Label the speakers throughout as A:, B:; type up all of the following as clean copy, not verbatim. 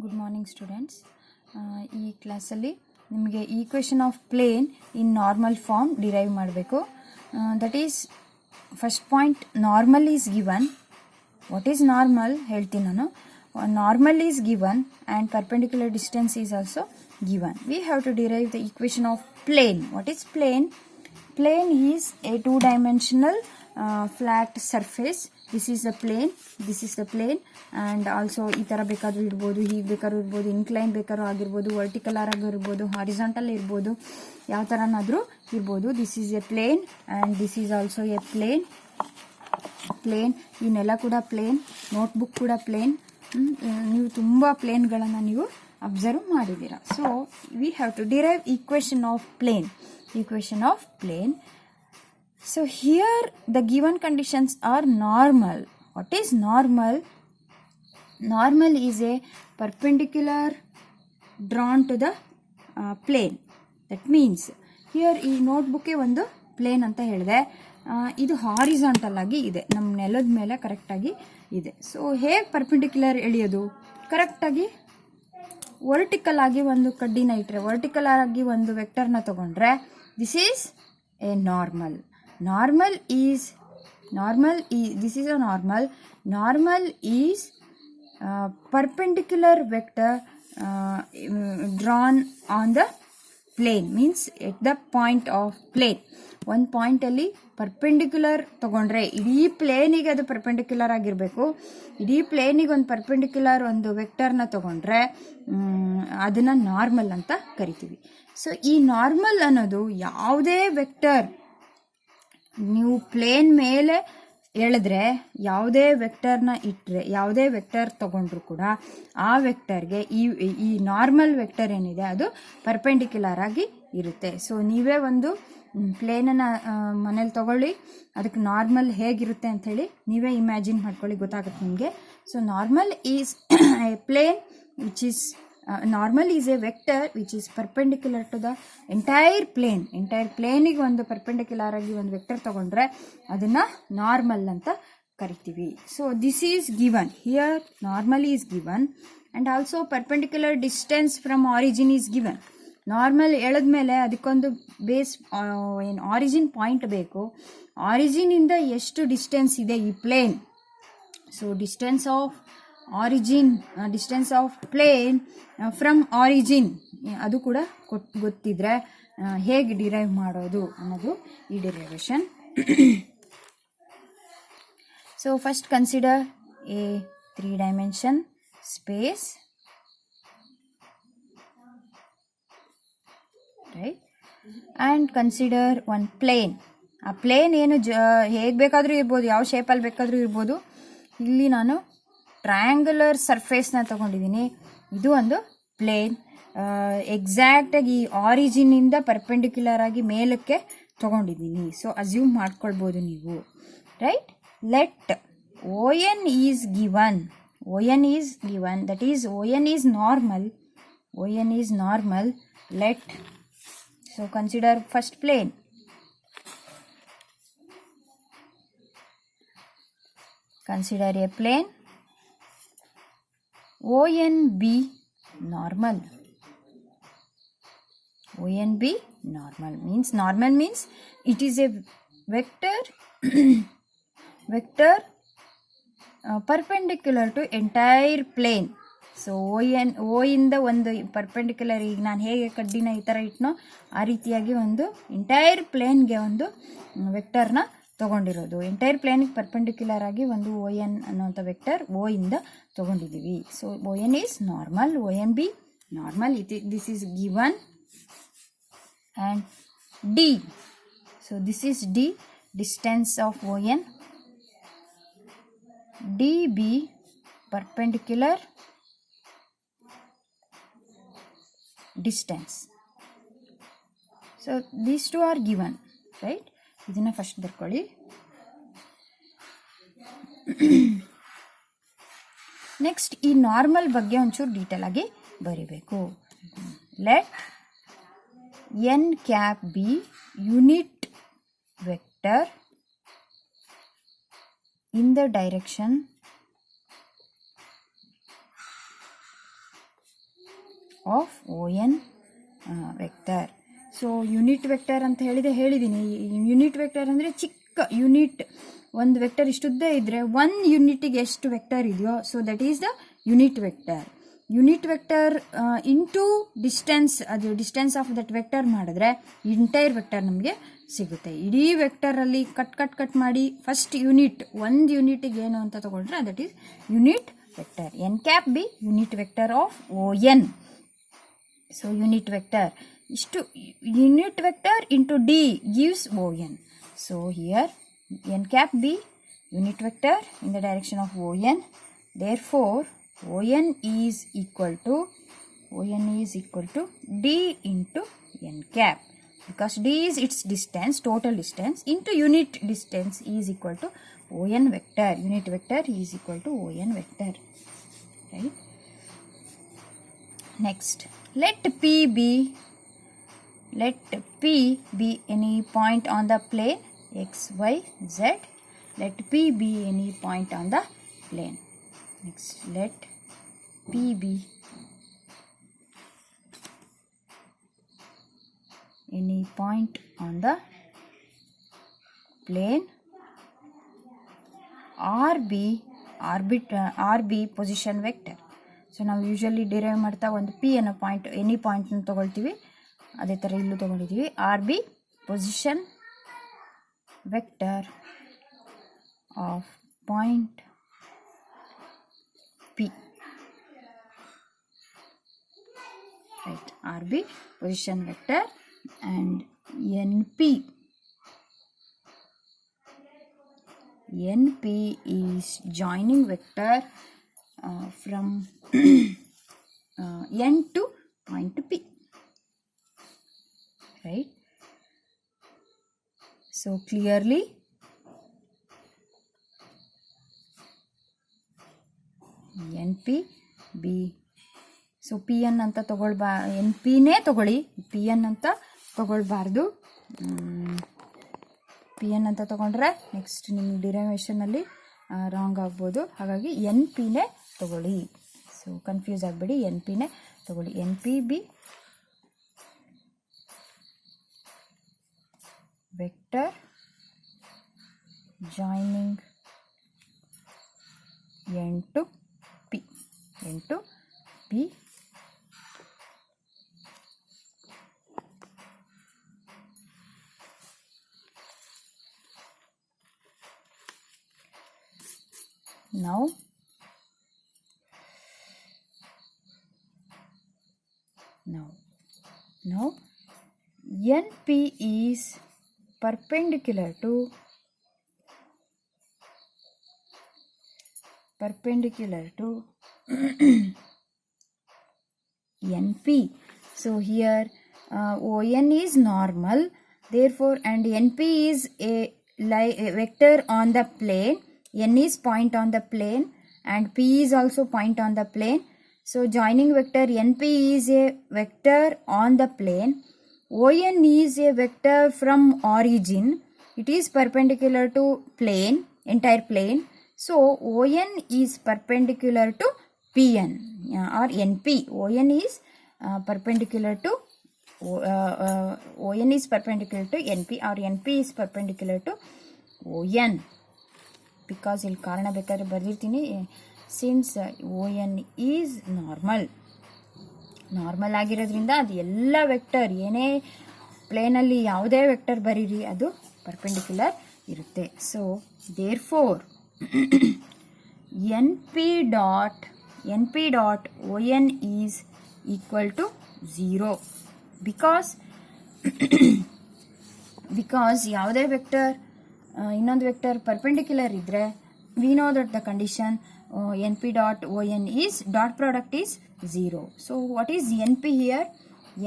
A: Good morning students. ಈ ಕ್ಲಾಸಲ್ಲಿ ನಿಮಗೆ equation of plane in normal form derive ಮಾಡಬೇಕು. That is first point, normal is given. What is normal ಹೇಳ್ತೀನಿ ನಾನು. Normal is given and perpendicular distance is also given. We have to derive the equation of plane. What is plane? Plane is a two-dimensional flat surface. This is the plane. This is the plane. And also ಈ ಥರ ಬೇಕಾದ್ರೂ ಇರ್ಬೋದು, ಹೀಗೆ ಬೇಕಾದ್ರೂ ಇರ್ಬೋದು, incline ಬೇಕಾದ್ರೂ ಆಗಿರ್ಬೋದು, vertical ಆಗಿರ್ಬೋದು, ಹಾರಿಜಾಂಟಲ್ ಇರ್ಬೋದು, ಯಾವ ಥರನಾದರೂ ಇರ್ಬೋದು. This is a plane and this is also a plane. Plane, ಈ ನೆಲ ಕೂಡ ಪ್ಲೇನ್, ನೋಟ್ಬುಕ್ ಕೂಡ ಪ್ಲೇನ್. ನೀವು ತುಂಬ ಪ್ಲೇನ್ಗಳನ್ನು ನೀವು ಅಬ್ಸರ್ವ್ ಮಾಡಿದ್ದೀರಾ. So we have to derive equation of plane. So here the given conditions are normal. What is normal? Normal is a perpendicular drawn to the plane. That means here ಈ ನೋಟ್ಬುಕ್ಕೆ ಒಂದು plane ಅಂತ ಹೇಳಿದೆ. ಇದು horizontal ಆಗಿ ಇದೆ, ನಮ್ಮ ನೆಲದ ಮೇಲೆ ಕರೆಕ್ಟಾಗಿ ಇದೆ. ಸೊ ಹೇಗೆ ಪರ್ಪೆಂಡಿಕ್ಯುಲರ್ ಎಳೆಯೋದು? ಕರೆಕ್ಟಾಗಿ ವರ್ಟಿಕಲ್ ಆಗಿ ಒಂದು ಕಡ್ಡಿನ ಇಟ್ಟರೆ, ವರ್ಟಿಕಲ್ ಆಗಿ ಒಂದು ವೆಕ್ಟರ್ನ ತಗೊಂಡ್ರೆ this is A normal. This is a normal. Normal is perpendicular vector drawn on the plane, means at the point of plane. ಒಂದು ಪಾಯಿಂಟಲ್ಲಿ ಪರ್ಪೆಂಡಿಕ್ಯುಲರ್ ತೊಗೊಂಡ್ರೆ ಇಡೀ ಪ್ಲೇನಿಗೆ ಅದು ಪರ್ಪೆಂಡಿಕ್ಯುಲರ್ ಆಗಿರಬೇಕು. ಇಡೀ ಪ್ಲೇನಿಗೆ ಒಂದು ಪರ್ಪೆಂಡಿಕ್ಯುಲರ್ ಒಂದು ವೆಕ್ಟರ್ನ ತೊಗೊಂಡ್ರೆ ಅದನ್ನು ನಾರ್ಮಲ್ ಅಂತ ಕರಿತೀವಿ. ಸೊ ಈ ನಾರ್ಮಲ್ ಅನ್ನೋದು ಯಾವುದೇ ವೆಕ್ಟರ್ ನೀವು ಪ್ಲೇನ್ ಮೇಲೆ ಎಳೆದ್ರೆ, ಯಾವುದೇ ವೆಕ್ಟರ್ನ ಇಟ್ಟರೆ, ಯಾವುದೇ ವೆಕ್ಟರ್ ತೊಗೊಂಡ್ರು ಕೂಡ ಆ ವೆಕ್ಟರ್ಗೆ ಈ ನಾರ್ಮಲ್ ವೆಕ್ಟರ್ ಏನಿದೆ ಅದು ಪರ್ಪೆಂಡಿಕ್ಯುಲರ್ ಆಗಿ ಇರುತ್ತೆ. ಸೊ ನೀವೇ ಒಂದು ಪ್ಲೇನನ್ನು ಮನೇಲಿ ತೊಗೊಳ್ಳಿ, ಅದಕ್ಕೆ ನಾರ್ಮಲ್ ಹೇಗಿರುತ್ತೆ ಅಂಥೇಳಿ ನೀವೇ ಇಮ್ಯಾಜಿನ್ ಮಾಡ್ಕೊಳ್ಳಿ, ಗೊತ್ತಾಗುತ್ತೆ ನಿಮಗೆ. So normal is a plane which is normal is a vector which is perpendicular to the entire ಪ್ಲೇನಿಗೆ ಒಂದು ಪರ್ಪೆಂಡಿಕ್ಯುಲರ್ ಆಗಿ ಒಂದು ವೆಕ್ಟರ್ ತೊಗೊಂಡ್ರೆ ಅದನ್ನು ನಾರ್ಮಲ್ ಅಂತ ಕರಿತೀವಿ. So this is given here. Normal is given and also perpendicular distance from origin is given. Normal ಎಳೆದ್ಮೇಲೆ ಅದಕ್ಕೊಂದು ಬೇಸ್ ಏನು ಆರಿಜಿನ್ ಪಾಯಿಂಟ್ ಬೇಕು. ಆರಿಜಿನಿಂದ ಎಷ್ಟು ಡಿಸ್ಟೆನ್ಸ್ ಇದೆ ಈ plane. So distance of plane from origin ಅದು ಕೂಡ ಗೊತ್ತಿದ್ರೆ ಹೇಗೆ ಡಿರೈವ್ ಮಾಡೋದು ಅನ್ನೋದು ಈ derivation. So first consider a 3-dimension space, right, and consider one plane. ಆ ಪ್ಲೇನ್ ಏನು ಹೇಗೆ ಬೇಕಾದರೂ ಇರ್ಬೋದು, ಯಾವ ಶೇಪಲ್ಲಿ ಬೇಕಾದರೂ ಇರ್ಬೋದು. ಇಲ್ಲಿ ನಾನು ಟ್ರಯಾಂಗ್ಯುಲರ್ ಸರ್ಫೇಸ್ನ ತೊಗೊಂಡಿದ್ದೀನಿ. ಇದು ಒಂದು ಪ್ಲೇನ್. ಎಕ್ಸಾಕ್ಟಾಗಿ ಆರಿಜಿನಿಂದ ಪರ್ಪೆಂಡಿಕ್ಯುಲರ್ ಆಗಿ ಮೇಲಕ್ಕೆ ತೊಗೊಂಡಿದ್ದೀನಿ. ಸೊ ಅಸ್ಯೂಮ್ ಮಾಡ್ಕೊಳ್ಬೋದು ನೀವು, right. Let ON is given. That is ON is normal. Let, so consider first plane. Consider a plane ONB normal. ONB normal means it is a vector perpendicular to entire plane. So O ಇಂದ ಒಂದು perpendicular, ಈಗ ನಾನು ಹೇಗೆ ಕಡ್ಡಿನ ಈ ಥರ ಇಟ್ನೋ ಆ ರೀತಿಯಾಗಿ ಒಂದು ಎಂಟೈರ್ ಪ್ಲೇನ್ಗೆ ಒಂದು ವೆಕ್ಟರ್ನ ತೊಗೊಂಡಿರೋದು. ಎಂಟೈರ್ ಪ್ಲೇನಿಗೆ ಪರ್ಪೆಂಡಿಕ್ಯುಲರ್ ಆಗಿ ಒಂದು ON ಅನ್ನೋಂಥ ವೆಕ್ಟರ್ ಓ ಇಂದ ತೊಗೊಂಡಿದ್ದೀವಿ. So ON is normal, ONB normal. This is given. And D. So this is D, distance of ON. DB perpendicular distance. So these two are given, right? ಇದನ್ನ first ಬರ್ಕೊಳ್ಳಿ. Next ಈ normal ಬಗ್ಗೆ ಒಂಚೂರು detail ಆಗಿ ಬರಿಬೇಕು. Let n cap be unit vector in the direction of O N vector. So unit vector ಅಂತ ಹೇಳಿದ್ದೀನಿ. Unit vector ಅಂದರೆ ಚಿಕ್ಕ ಯೂನಿಟ್, ಒಂದು ವೆಕ್ಟರ್ ಇಷ್ಟುದ್ದ ಇದ್ದರೆ ಒಂದು ಯೂನಿಟಿಗೆ ಎಷ್ಟು ವೆಕ್ಟರ್ ಇದೆಯೋ, so that is the unit vector. Unit vector into distance, ಅದು ಡಿಸ್ಟೆನ್ಸ್ ಆಫ್ ದಟ್ ವೆಕ್ಟರ್ ಮಾಡಿದ್ರೆ ಇಂಟೈರ್ ವೆಕ್ಟರ್ ನಮಗೆ ಸಿಗುತ್ತೆ. ಇಡೀ ವೆಕ್ಟರಲ್ಲಿ ಕಟ್ ಮಾಡಿ ಫಸ್ಟ್ ಯೂನಿಟ್, ಒಂದು ಯೂನಿಟಿಗೆ ಏನು ಅಂತ ತಗೊಂಡ್ರೆ that is unit vector. N cap be unit vector of O N. So unit vector ಇಷ್ಟು, unit vector into D gives O N. So here n cap be unit vector in the direction of ON. Therefore, ON is equal to D into n cap, because D is its distance, total distance, into unit distance is equal to ON vector. Unit vector is equal to ON vector. Right? Next, let P be any point on the plane x, y, z. Let P be any point on the plane. Next, let P be any point on the plane. R be position vector. So ನಾವು usually derive ಮಾಡ್ತಾ ಒಂದು P ಅನ್ನೋ point, any ಪಾಯಿಂಟ್ನ ತೊಗೊಳ್ತೀವಿ. ಅದೇ ಥರ ಇಲ್ಲೂ ತೊಗೊಂಡಿದ್ದೀವಿ. R be position vector of point P. Right, RB position vector, and NP is joining vector from N to point P. Right. So clearly NP B. So P N ಅಂತ N ಪಿನೇ ತಗೊಳ್ಳಿ, P N ಅಂತ ತಗೊಳ್ಬಾರ್ದು. P N ಅಂತ ತಗೊಂಡ್ರೆ next ನಿಮ್ಮ ಡಿರೈವೇಷನಲ್ಲಿ wrong ಆಗ್ಬೋದು. ಹಾಗಾಗಿ N ಪಿನೇ ತಗೊಳ್ಳಿ. So confuse ಆಗಬೇಡಿ, ಎನ್ ಪಿನೇ ತಗೊಳ್ಳಿ. N P B vector joining N to P. Now NP is perpendicular to NP. So here ON is normal, therefore, and NP is a vector on the plane. N is point on the plane and P is also point on the plane. So joining vector NP is a vector on the plane. ON is a vector from origin. It is perpendicular to plane, entire plane. So ON is perpendicular to PN or NP. ON is perpendicular to NP, or NP is perpendicular to ON. Because ಇಲ್ಲಿ ಕಾರಣ ಬೇಕಾದ್ರೆ ಬರೆದಿರ್ತೀನಿ. Since ON is normal ಆಗಿರೋದ್ರಿಂದ ಅದು ಎಲ್ಲ vector, ಏನೇ ಪ್ಲೇನಲ್ಲಿ ಯಾವುದೇ vector ಬರೀರಿ ಅದು ಪರ್ಪೆಂಡಿಕ್ಯುಲರ್ ಇರುತ್ತೆ. So therefore NP dot ON is equal to 0, because ಯಾವುದೇ ವೆಕ್ಟರ್ ಇನ್ನೊಂದು ವೆಕ್ಟರ್ ಪರ್ಪೆಂಡಿಕ್ಯುಲರ್ ಇದ್ದರೆ we know that the condition NP dot ON is dot product is 0. So what is NP here?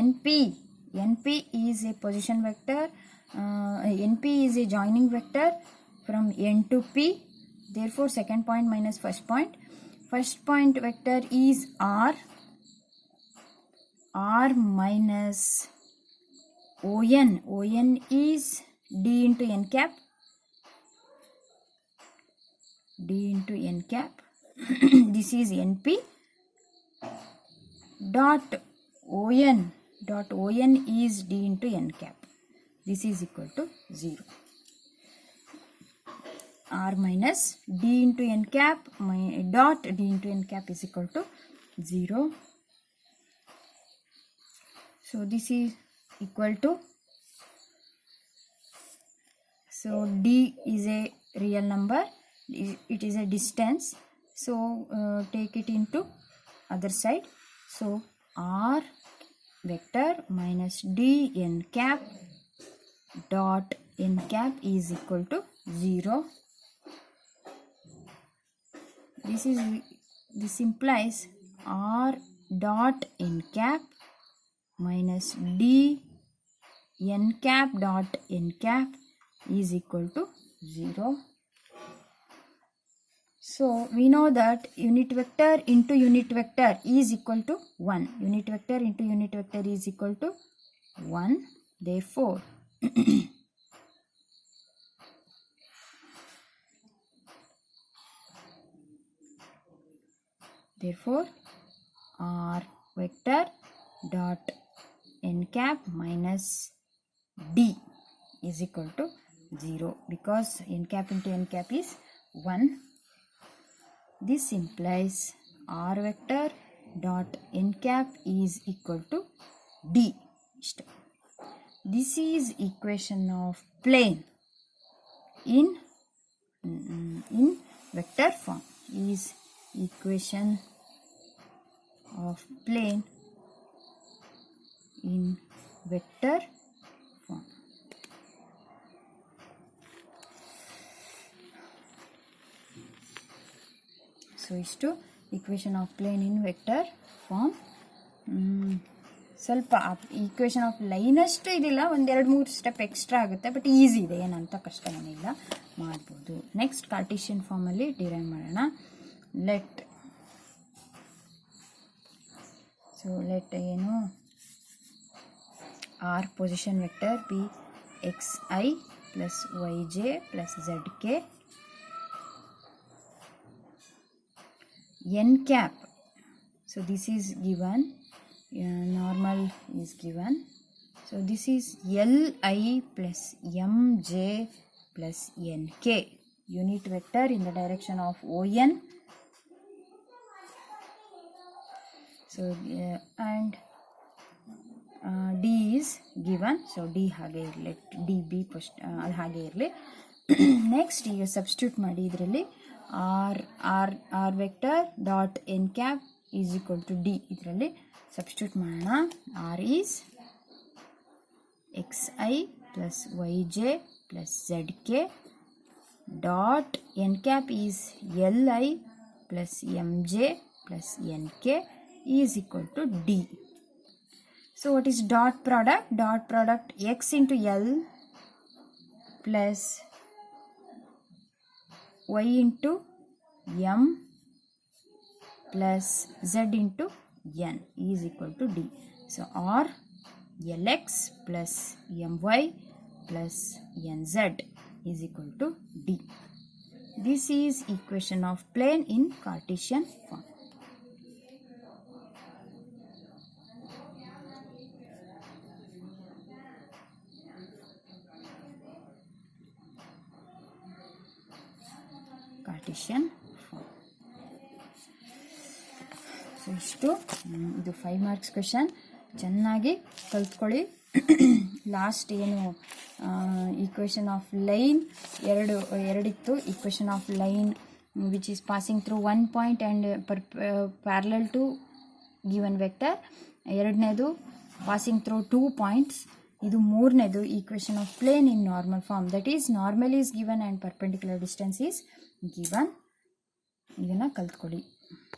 A: NP is a position vector. NP is a joining vector from N to P. Therefore second point minus first point. First point vector is R minus ON. ON is D into N cap. This is NP dot on dot on is d into n cap. This is equal to 0. R minus d into n cap dot d into n cap is equal to 0. So this is equal to, so d is a real number, it is a distance, so take it into other side. So r vector minus d n cap dot n cap is equal to 0. This implies r dot n cap minus d n cap dot n cap is equal to 0. So we know that unit vector into unit vector is equal to 1. Unit vector into unit vector is equal to 1. Therefore r vector dot n cap minus d is equal to 0, because n cap into n cap is 1. This implies r vector dot n cap is equal to d. This is equation of plane in vector form. Is equation of plane in vector form. So ಇಷ್ಟು equation of plane in vector form. ಸ್ವಲ್ಪ equation of line ಅಷ್ಟು ಇದಿಲ್ಲ, ಒಂದೆರಡು ಮೂರು step extra ಆಗುತ್ತೆ, but easy ಇದೆ, ಏನಂತ ಕಷ್ಟ ಏನಿಲ್ಲ, ಮಾಡ್ಬೋದು. ನೆಕ್ಸ್ಟ್ ಕಾರ್ಟಿಷಿಯನ್ ಫಾರ್ಮಲ್ಲಿ ಡಿರೈವ್ ಮಾಡೋಣ. ಲೆಟ್ ಏನು r position vector be x i plus y j plus z k. n cap, so this is given, normal is given, so this is li plus mj plus nk, unit vector in the direction of on. So and d is given, so d ಹಾಗೆ ಇರಲಿ, db first ಅದು ಹಾಗೆ ಇರಲಿ. Next ಈಗ substitute ಮಾಡಿ ಇದರಲ್ಲಿ r vector dot n cap is equal to d, ಇದರಲ್ಲಿ substitute ಮಾಡೋಣ. r is xi plus yj plus zk dot n cap is li plus mj plus nk is equal to d. So what is dot product? Dot product x into l plus y into m plus z into n is equal to d. So r lx plus my plus nz is equal to d. This is equation of plane in Cartesian form. Cartesian form. So ಇಷ್ಟು ಇದು 5 marks question, ಚೆನ್ನಾಗಿ ಕಲ್ತ್ಕೊಳ್ಳಿ. Last ಏನು equation of line ಎರಡಿತ್ತು. Equation of line which is passing through 1 point and parallel to given vector. ಎರಡನೇದು passing through 2 points. ಇದು ಮೂರನೇದು equation of plane in normal form, that is normal is given and perpendicular distance is given. ಇದನ್ನು ಕಲ್ತ್ಕೊಳ್ಳಿ.